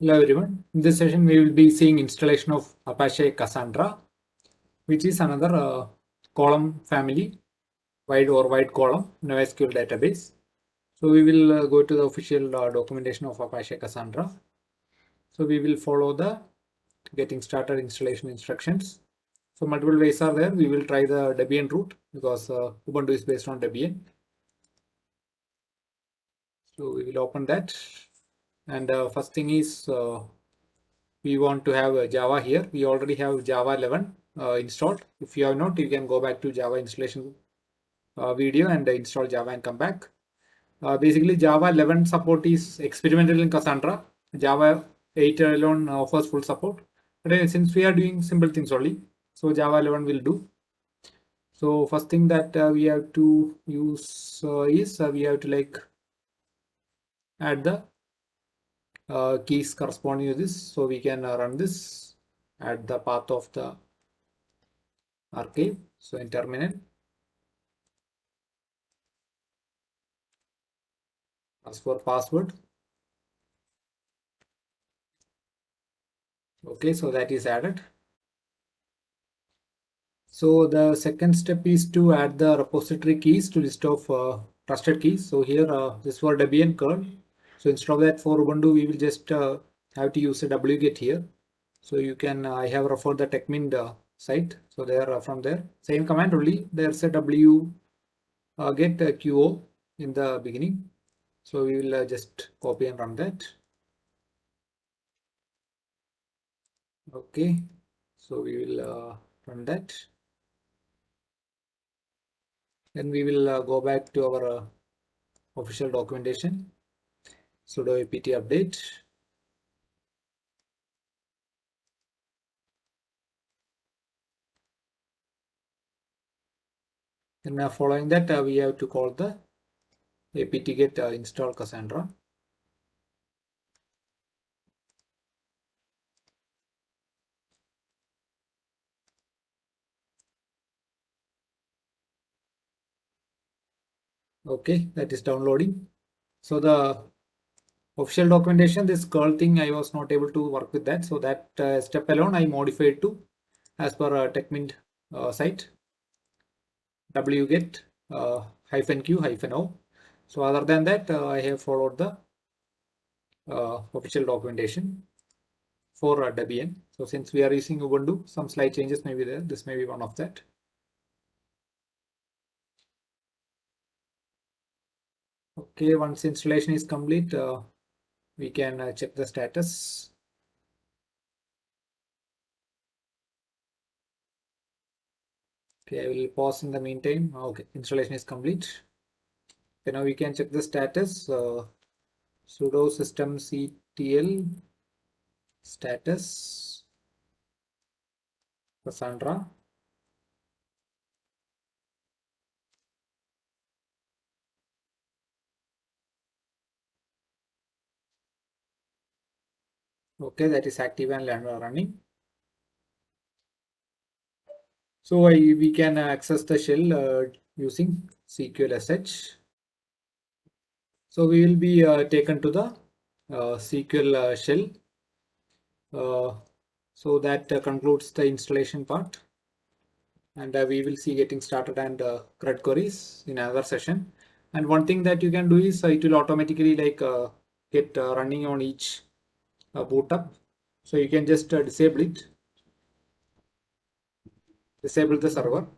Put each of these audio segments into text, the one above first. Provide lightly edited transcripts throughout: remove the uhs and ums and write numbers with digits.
Hello everyone. In this session, we will be seeing installation of Apache Cassandra, which is another column family, wide column NoSQL database. So we will go to the official documentation of Apache Cassandra. So we will follow the getting started installation instructions. So multiple ways are there. We will try the Debian route because Ubuntu is based on Debian. So we will open that. And first thing is we want to have Java here. We already have Java 11 installed. If you have not, you can go back to Java installation video and install Java and come back. Basically, Java 11 support is experimental in Cassandra. Java 8 alone offers full support. But since we are doing simple things only, so Java 11 will do. So first thing that we have to use is we have to add the keys corresponding to this, so we can run this at the path of the archive. So in terminal, ask for password. Okay, so that is added. So the second step is to add the repository keys to list of trusted keys. So here this for Debian curl. So instead of that, for Ubuntu we will just have to use a wget here. So you can I have referred the TechMint site. So there from there same command only, there's a w get qo in the beginning. So we will just copy and run that. Okay, so we will run that. Then we will go back to our official documentation. Sudo apt update. And following that, we have to call the apt-get install Cassandra. Okay, that is downloading. So the official documentation, this curl thing, I was not able to work with that. So that step alone, I modified to as per TechMint site, wget -q-o. So other than that, I have followed the official documentation for Debian. So since we are using Ubuntu, some slight changes may be there. This may be one of that. Okay, once installation is complete, we can check the status. Okay, I will pause in the meantime. Okay, installation is complete. Okay, now we can check the status. Sudo systemctl status Cassandra. Okay, that is active and running. So we can access the shell using CQL-sh. So we will be taken to the SQL shell. So that concludes the installation part. And we will see getting started and CRUD queries in another session. And one thing that you can do is it will automatically get running on each boot up. So you can just disable it, disable the server,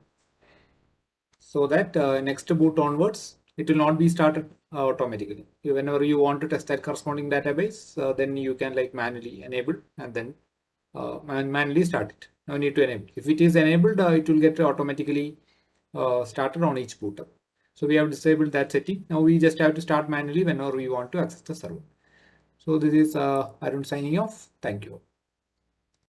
so that next boot onwards, it will not be started automatically. Whenever you want to test that corresponding database, then you can manually enable and then manually start it. No need to enable. If it is enabled, it will get automatically started on each boot up. So we have disabled that setting. Now we just have to start manually whenever we want to access the server. So this is Arun signing off. Thank you.